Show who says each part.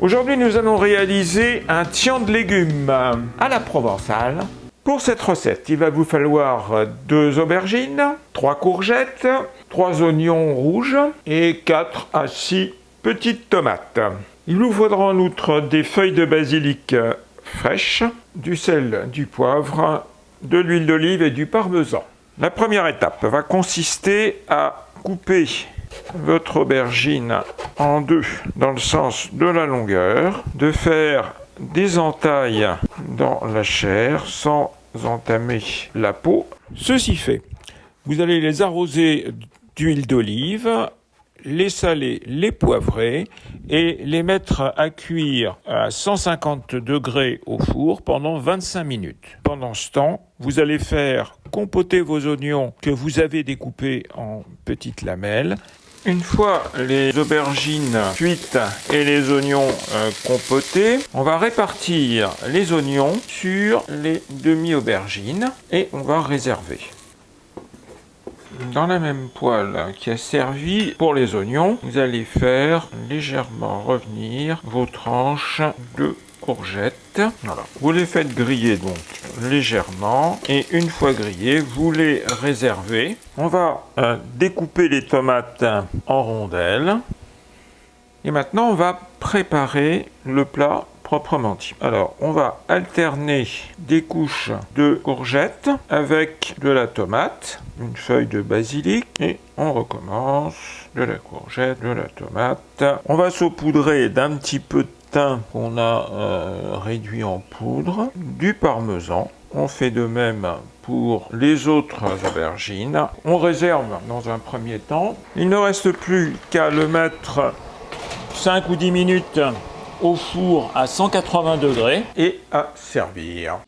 Speaker 1: Aujourd'hui, nous allons réaliser un tian de légumes à la provençale. Pour cette recette, il va vous falloir 2 aubergines, 3 courgettes, 3 oignons rouges et 4 à 6 petites tomates. Il vous faudra en outre des feuilles de basilic fraîches, du sel, du poivre, de l'huile d'olive et du parmesan. La première étape va consister à couper votre aubergine en 2 dans le sens de la longueur, de faire des entailles dans la chair sans entamer la peau. Ceci fait, vous allez les arroser d'huile d'olive, les saler, les poivrer et les mettre à cuire à 150 degrés au four pendant 25 minutes. Pendant ce temps, vous allez faire compoter vos oignons que vous avez découpés en petites lamelles. Une fois les aubergines cuites et les oignons compotés, on va répartir les oignons sur les demi-aubergines et on va réserver. Dans la même poêle qui a servi pour les oignons, vous allez faire légèrement revenir vos tranches de courgettes. Voilà. Vous les faites griller donc légèrement et une fois grillées, vous les réservez. On va découper les tomates en rondelles et maintenant on va préparer le plat proprement dit. Alors, on va alterner des couches de courgettes avec de la tomate, une feuille de basilic et on recommence de la courgette, de la tomate. On va saupoudrer d'un petit peu de thym qu'on a réduit en poudre, du parmesan. On fait de même pour les autres aubergines. On réserve dans un premier temps. Il ne reste plus qu'à le mettre 5 ou 10 minutes au four à 180 degrés et à servir.